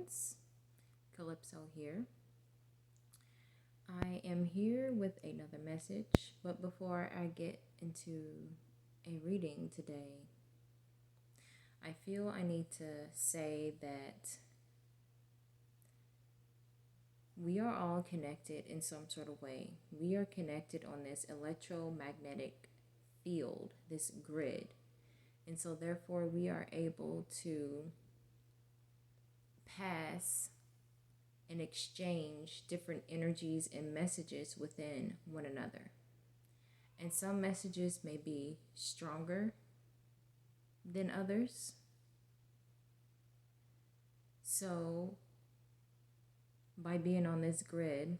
ones. Calypso here. I am here with another message, but before I get into a reading today, I feel I need to say that we are all connected in some sort of way. We are connected on this electromagnetic field, this grid. And so, therefore, we are able to pass and exchange different energies and messages within one another. And some messages may be stronger than others. So, by being on this grid,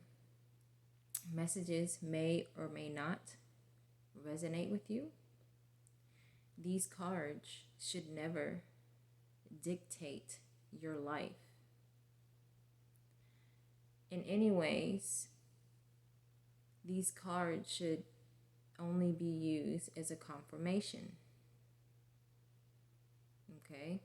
messages may or may not resonate with you. These cards should never dictate your life. In any ways, these cards should only be used as a confirmation. Okay?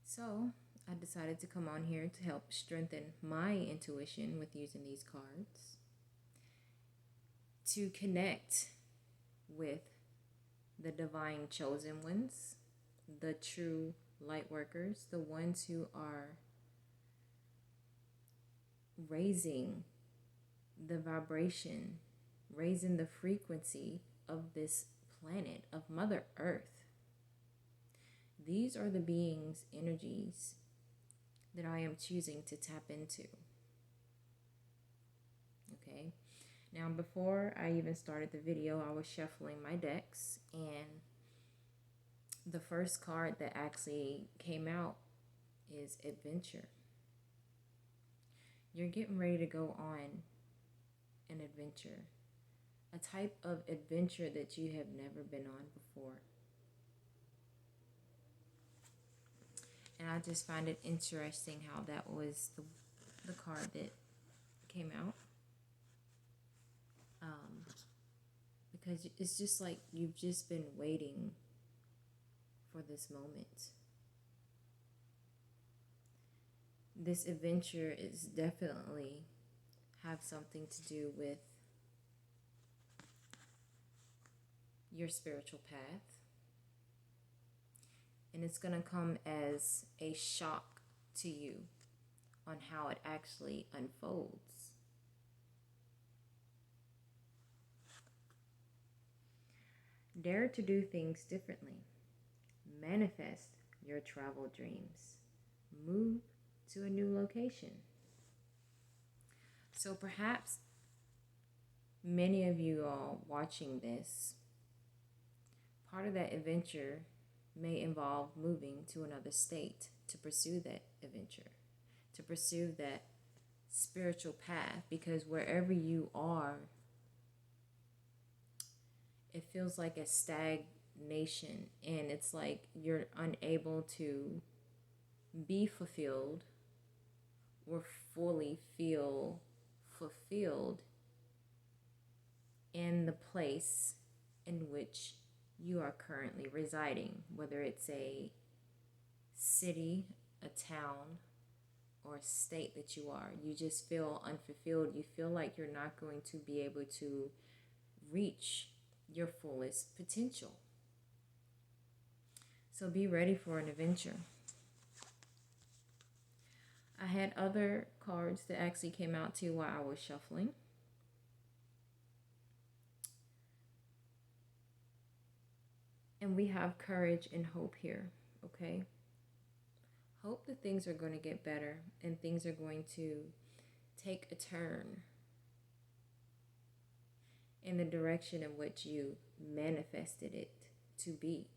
So, I decided to come on here to help strengthen my intuition with using these cards, to connect with the divine chosen ones, the true light workers, the ones who are raising the vibration, raising the frequency of this planet, of Mother Earth. These are the beings' energies that I am choosing to tap into. Okay. Now, before I even started the video, I was shuffling my decks, and the first card that actually came out is Adventure. You're getting ready to go on an adventure, a type of adventure that you have never been on before. And I just find it interesting how that was the card that came out. Because it's just like you've just been waiting for this moment. This adventure is definitely have something to do with your spiritual path. And it's going to come as a shock to you on how it actually unfolds. Dare to do things differently. Manifest your travel dreams. Move to a new location. So perhaps many of you all watching this, part of that adventure may involve moving to another state to pursue that adventure, to pursue that spiritual path, because wherever you are, it feels like a stagnation, and it's like you're unable to be fulfilled or fully feel fulfilled in the place in which you are currently residing, whether it's a city, a town, or a state that you are. You just feel unfulfilled. You feel like you're not going to be able to reach your fullest potential. So be ready for an adventure. I had other cards that actually came out too while I was shuffling. And we have courage and hope here, okay? Hope that things are going to get better and things are going to take a turn in the direction in which you manifested it to be.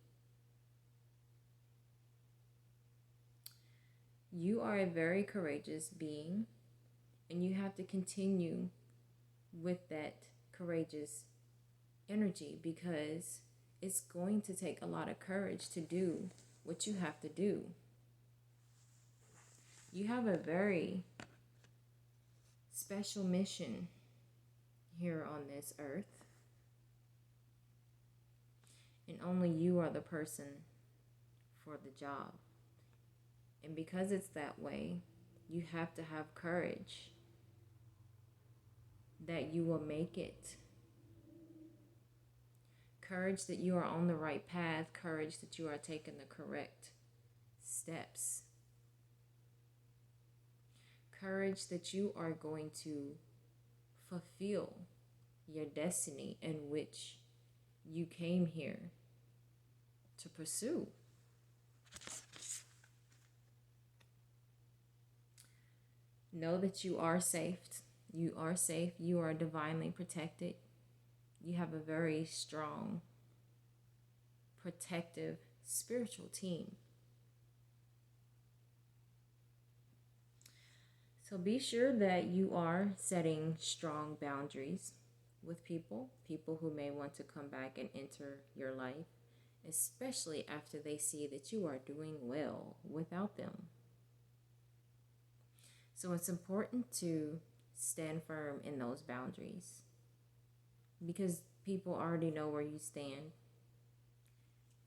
You are a very courageous being, and you have to continue with that courageous energy, because it's going to take a lot of courage to do what you have to do. You have a very special mission here on this earth, and only you are the person for the job. And because it's that way, you have to have courage that you will make it. Courage that you are on the right path. Courage that you are taking the correct steps. Courage that you are going to fulfill your destiny in which you came here to pursue. Know that you are safe. You are safe. You are divinely protected. You have a very strong, protective, spiritual team. So be sure that you are setting strong boundaries with people who may want to come back and enter your life, especially after they see that you are doing well without them. So it's important to stand firm in those boundaries because people already know where you stand,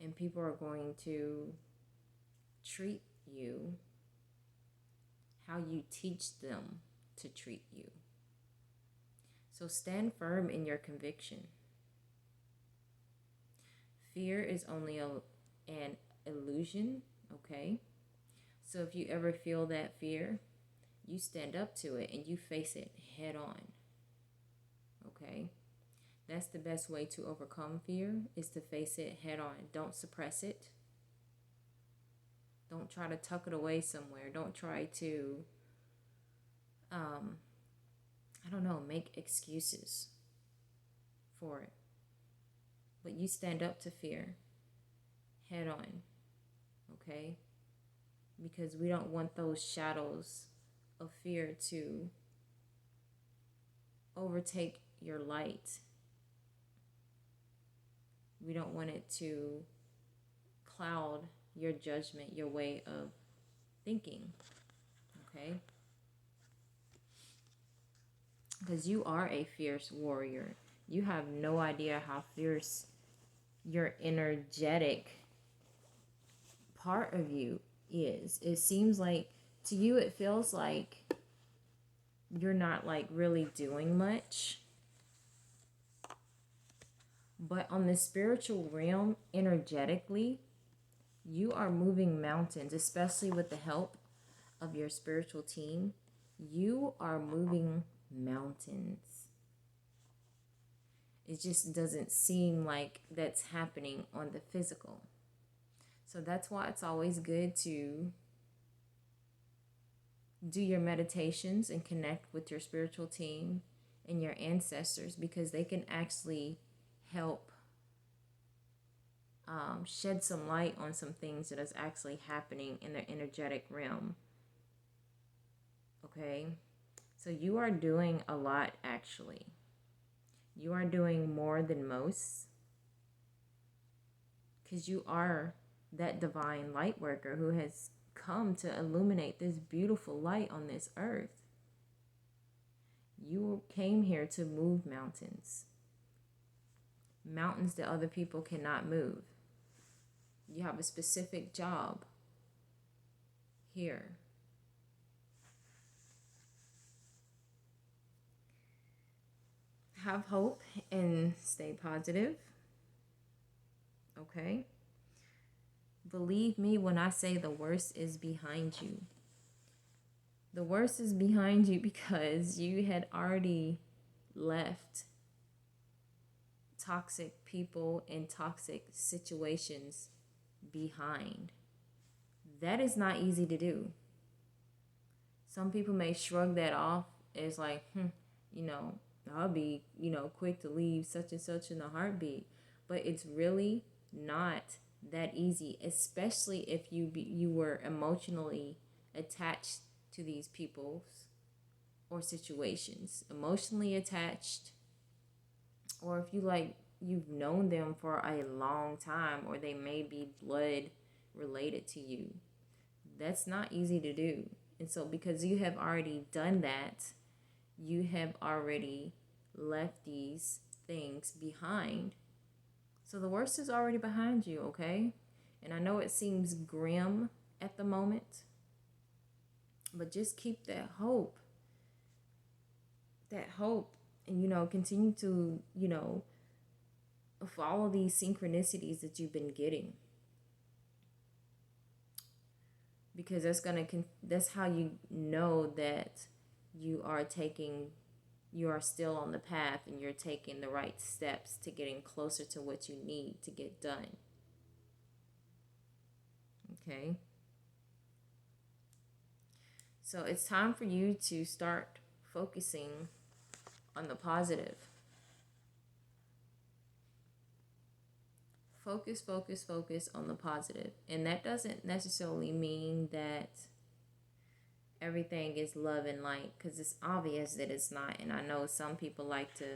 and people are going to treat you how you teach them to treat you. So stand firm in your conviction. Fear is only an illusion, okay? So if you ever feel that fear, you stand up to it and you face it head on, okay? That's the best way to overcome fear, is to face it head on. Don't suppress it. Don't try to tuck it away somewhere. Don't try to, make excuses for it. But you stand up to fear head on, okay? Because we don't want those shadows of fear to overtake your light. We don't want it to cloud your judgment, your way of thinking, okay? Because you are a fierce warrior. You have no idea how fierce your energetic part of you is. It seems like, to you, it feels like you're not like really doing much. But on the spiritual realm, energetically, you are moving mountains, especially with the help of your spiritual team. You are moving mountains. It just doesn't seem like that's happening on the physical. So that's why it's always good to do your meditations and connect with your spiritual team and your ancestors, because they can actually help shed some light on some things that is actually happening in the energetic realm. Okay? So you are doing a lot, actually. You are doing more than most, because you are that divine light worker who has come to illuminate this beautiful light on this earth. You came here to move mountains. Mountains that other people cannot move. You have a specific job here. Have hope and stay positive. Okay? Believe me when I say the worst is behind you. The worst is behind you because you had already left toxic people and toxic situations behind. That is not easy to do. Some people may shrug that off as like, I'll be, quick to leave such and such in a heartbeat. But it's really not that easy, especially if you were emotionally attached to these people or situations. Emotionally attached, or if you've known them for a long time, or they may be blood related to you. That's not easy to do. And so because you have already done that, you have already left these things behind. So the worst is already behind you, okay? And I know it seems grim at the moment, but just keep that hope. That hope. And, continue to, follow these synchronicities that you've been getting. Because that's how you know that you are still on the path and you're taking the right steps to getting closer to what you need to get done. Okay? So it's time for you to start focusing on the positive. Focus on the positive. And that doesn't necessarily mean that everything is love and light, because it's obvious that it's not. And I know some people like to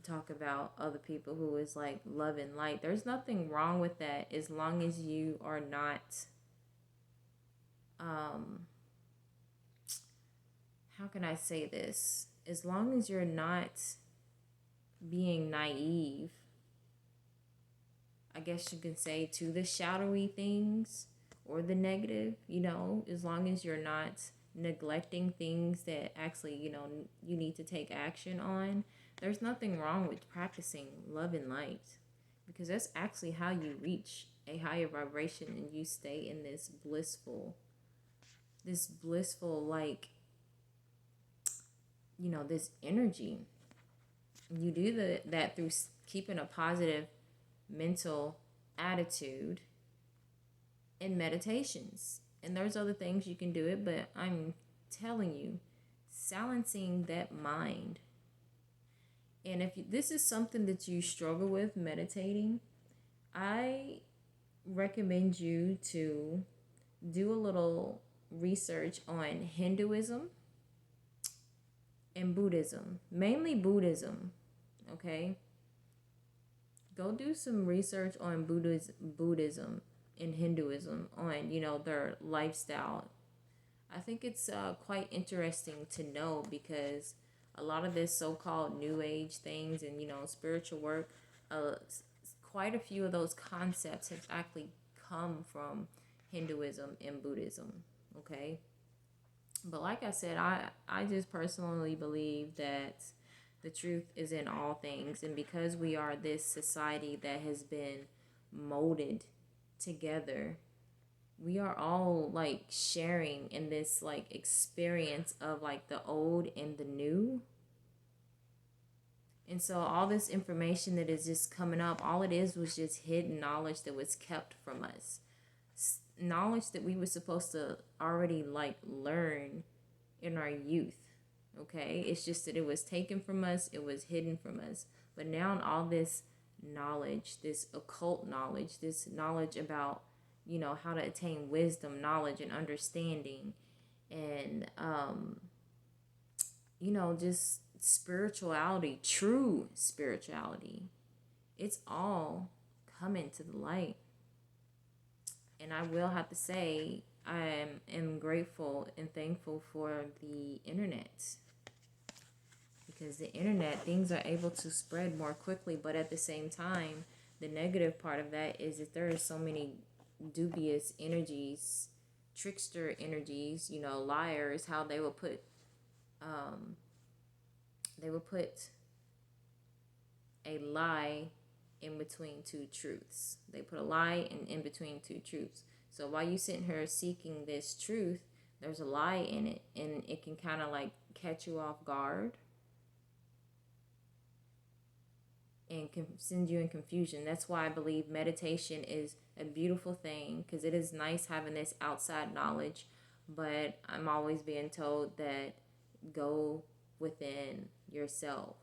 talk about other people who is like love and light. There's nothing wrong with that as long as you are not how can I say this? As long as you're not being naive, I guess you can say, to the shadowy things or the negative, as long as you're not neglecting things that actually, you need to take action on, there's nothing wrong with practicing love and light, because that's actually how you reach a higher vibration and you stay in this blissful, like, this energy. You do that through keeping a positive mental attitude and meditations. And there's other things you can do it, but I'm telling you, silencing that mind. And if this is something that you struggle with, meditating, I recommend you to do a little research on Hinduism and Buddhism, mainly Buddhism, okay? Go do some research on Buddhism and Hinduism, on, their lifestyle. I think it's quite interesting to know, because a lot of this so-called new age things and, spiritual work, quite a few of those concepts have actually come from Hinduism and Buddhism, okay? But like I said, I just personally believe that the truth is in all things. And because we are this society that has been molded together, we are all like sharing in this like experience of like the old and the new. And so all this information that is just coming up, all it is was just hidden knowledge that was kept from us. Knowledge that we were supposed to already like learn in our youth. Okay, it's just that it was taken from us, it was hidden from us. But now all this knowledge, this occult knowledge, this knowledge about, how to attain wisdom, knowledge, and understanding, and just spirituality, true spirituality, it's all coming to the light. And I will have to say, I am grateful and thankful for the internet. Because the internet, things are able to spread more quickly, but at the same time, the negative part of that is that there are so many dubious energies, trickster energies, liars, how they will put a lie in between two truths. They put a lie in between two truths. So while you sitting here seeking this truth, there's a lie in it, and it can kind of like catch you off guard and can send you in confusion. That's why I believe meditation is a beautiful thing, because it is nice having this outside knowledge, but I'm always being told that go within yourself.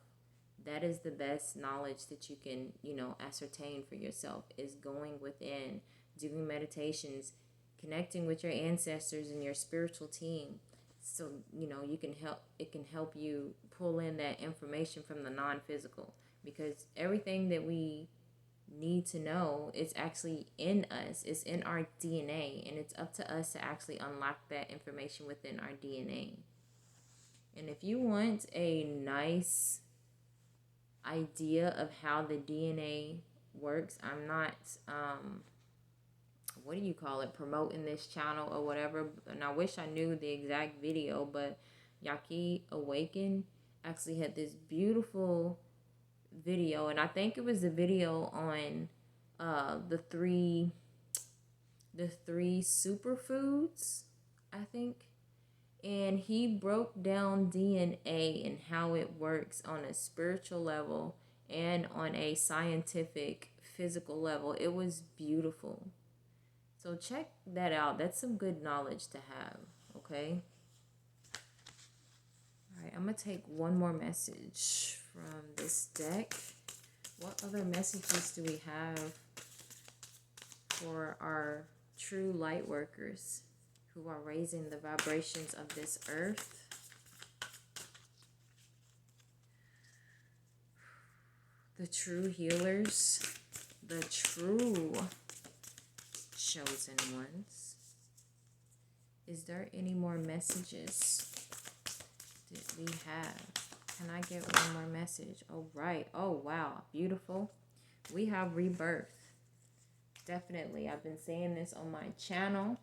That is the best knowledge that you can, ascertain for yourself, is going within, doing meditations, connecting with your ancestors and your spiritual team. So, it can help you pull in that information from the non-physical, because everything that we need to know is actually in us. It's in our DNA, and it's up to us to actually unlock that information within our DNA. And if you want a nice idea of how the DNA works, I'm not what do you call it, promoting this channel or whatever. And I wish I knew the exact video, but Yaki Awaken actually had this beautiful video, and I think it was a video on the three superfoods, I think. And he broke down DNA and how it works on a spiritual level and on a scientific physical level. It was beautiful. So check that out. That's some good knowledge to have, okay? All right, I'm going to take one more message from this deck. What other messages do we have for our true light workers who are raising the vibrations of this earth? The true healers, the true chosen ones. Is there any more messages that we have? Can I get one more message? Oh, right. Oh, wow. Beautiful. We have rebirth. Definitely. I've been saying this on my channel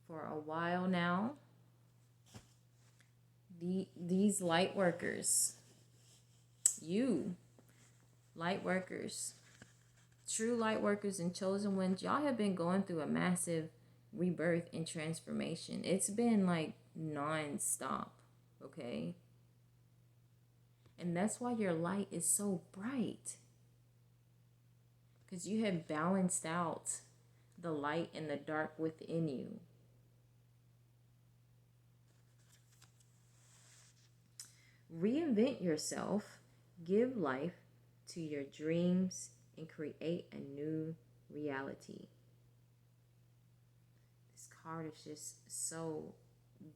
for a while now. These light workers, you light workers, true light workers and chosen ones, y'all have been going through a massive rebirth and transformation. It's been like non-stop, okay? And that's why your light is so bright, because you have balanced out the light and the dark within you. Reinvent yourself, give life to your dreams, and create a new reality. This card is just so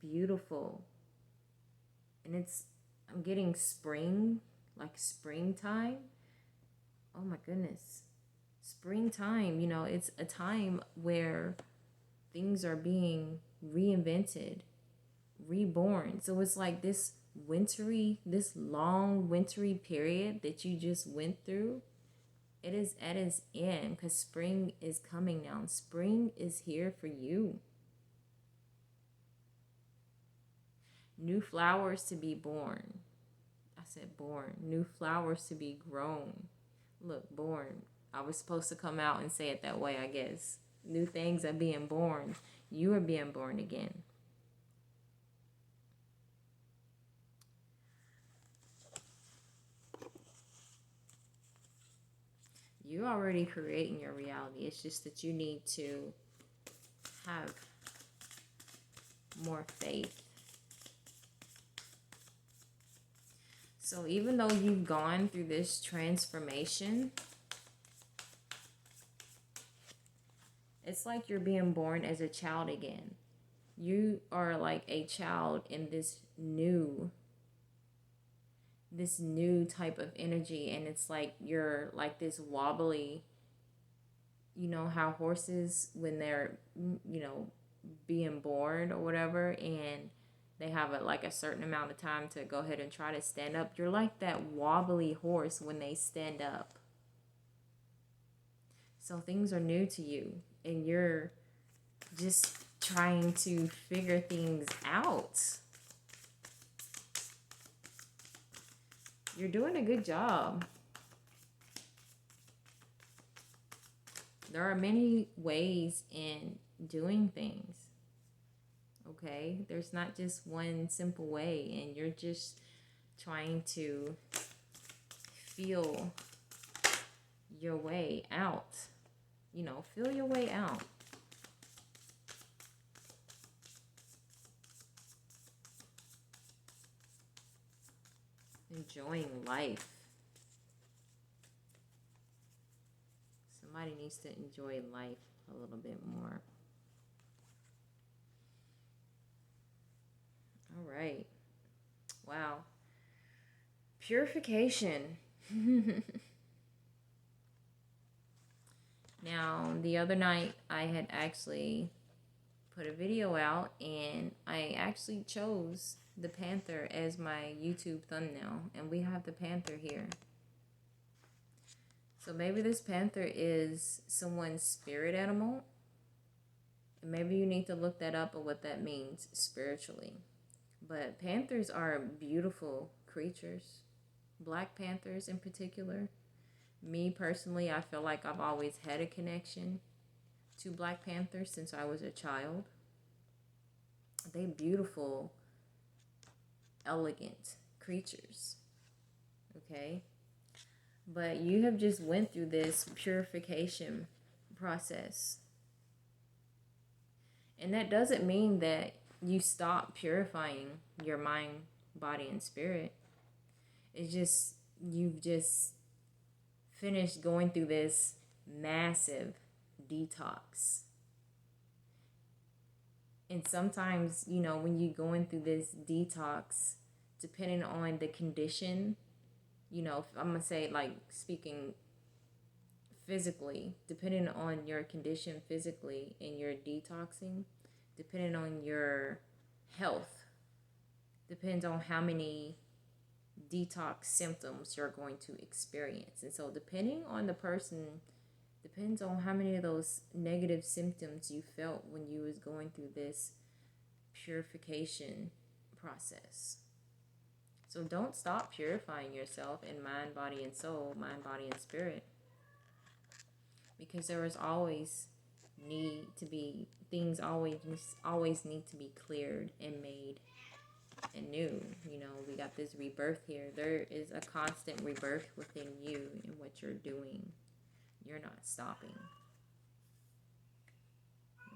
beautiful. And I'm getting spring, like springtime. Oh my goodness. Springtime, it's a time where things are being reinvented, reborn. So it's like this long wintry period that you just went through. It is at its end, because spring is coming now. Spring is here for you. New flowers to be born. I said born. New flowers to be grown. Look, born. I was supposed to come out and say it that way, I guess. New things are being born. You are being born again. You're already creating your reality. It's just that you need to have more faith. So even though you've gone through this transformation, it's like you're being born as a child again. You are like a child in this new type of energy, and it's like you're like this wobbly, how horses, when they're being born or whatever, and they have a certain amount of time to go ahead and try to stand up. You're like that wobbly horse when they stand up. So things are new to you, and you're just trying to figure things out. You're doing a good job. There are many ways in doing things. Okay? There's not just one simple way, and you're just trying to feel your way out. Feel your way out. Enjoying life. Somebody needs to enjoy life a little bit more. All right. Wow. Purification. Now, the other night I had actually put a video out, and I actually chose the panther as my YouTube thumbnail, and we have the panther here. So maybe this panther is someone's spirit animal. Maybe you need to look that up or what that means spiritually. But panthers are beautiful creatures. Black panthers in particular. Me personally, I feel like I've always had a connection to black panthers since I was a child. They beautiful, elegant creatures. Okay? But you have just went through this purification process. And that doesn't mean that you stop purifying your mind, body, and spirit. It's just you've just finished going through this massive detox. And sometimes, when you're going through this detox, depending on the condition, I'm going to say, like, speaking physically, depending on your condition physically and your detoxing, depending on your health, depends on how many detox symptoms you're going to experience. And so depending on the person, depends on how many of those negative symptoms you felt when you was going through this purification process. So don't stop purifying yourself in mind, body, and soul, mind, body, and spirit. Because there is always need to be, things always need to be cleared and made and new. We got this rebirth here. There is a constant rebirth within you in what you're doing. You're not stopping.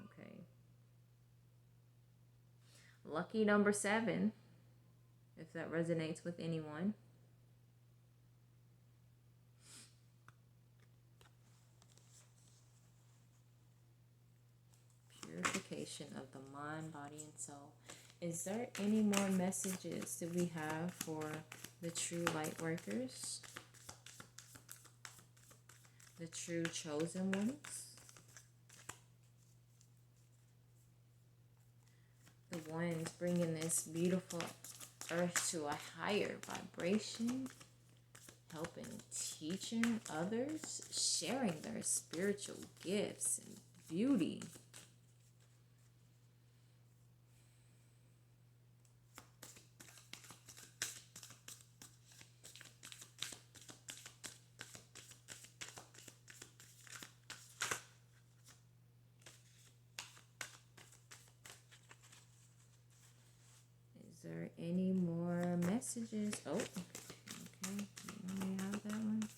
Okay. Lucky number 7, if that resonates with anyone. Purification of the mind, body, and soul. Is there any more messages that we have for the true light workers? The true chosen ones? The ones bringing this beautiful earth to a higher vibration, helping, teaching others, sharing their spiritual gifts and beauty. Is there any more messages? Oh, okay. We have that one.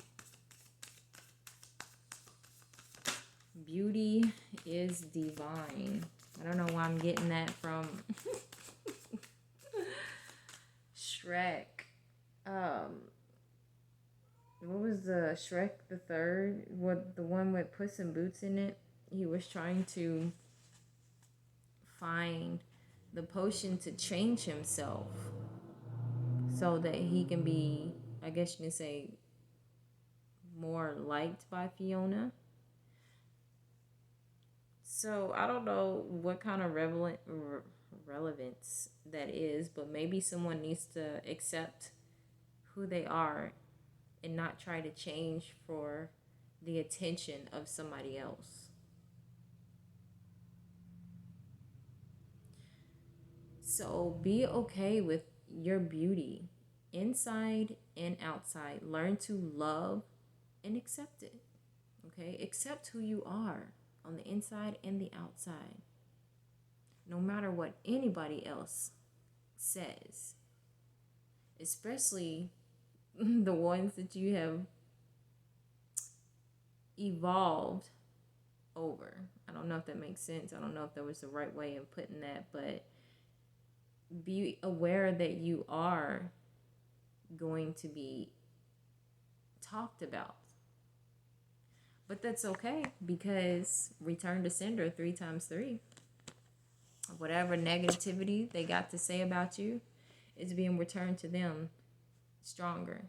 Beauty is divine. I don't know why I'm getting that from Shrek. What was the Shrek the Third? What, the one with Puss in Boots in it? He was trying to find the potion to change himself so that he can be, I guess you can say, more liked by Fiona. So I don't know what kind of relevance that is, but maybe someone needs to accept who they are and not try to change for the attention of somebody else. So be okay with your beauty, inside and outside. Learn to love and accept it. Okay? Accept who you are on the inside and the outside. No matter what anybody else says. Especially the ones that you have evolved over. I don't know if that makes sense. I don't know if that was the right way of putting that, but be aware that you are going to be talked about. But that's okay, because return to sender 3 times 3. Whatever negativity they got to say about you is being returned to them stronger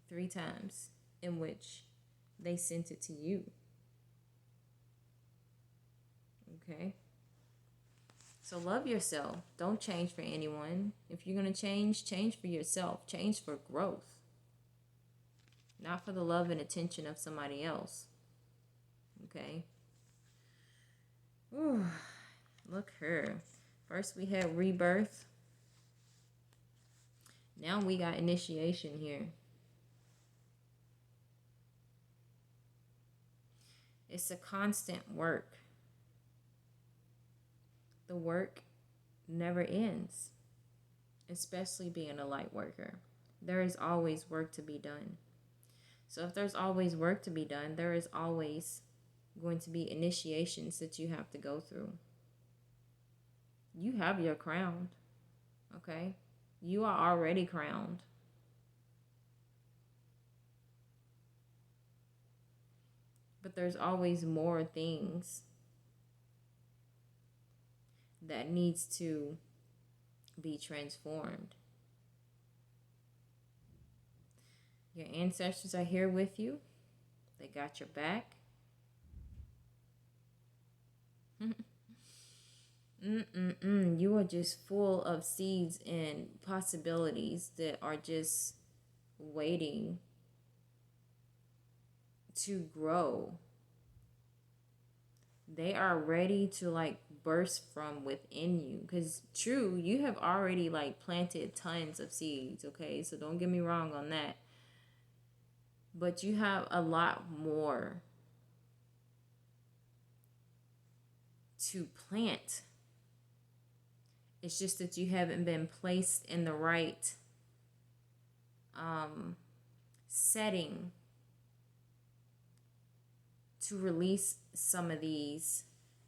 3 times, in which they sent it to you. Okay? So love yourself. Don't change for anyone. If you're going to change for yourself. Change for growth. Not for the love and attention of somebody else. Okay? Ooh. Look here. First we had rebirth. Now we got initiation here. It's a constant work. The work never ends, especially being a light worker. There is always work to be done. So if there's always work to be done, there is always going to be initiations that you have to go through. You have your crown, okay? You are already crowned. But there's always more things that needs to be transformed. Your ancestors are here with you. They got your back. You are just full of seeds and possibilities that are just waiting to grow. They are ready to like burst from within you, because true, you have already like planted tons of seeds, okay? So don't get me wrong on that, but you have a lot more to plant. It's just that you haven't been placed in the right setting to release some of these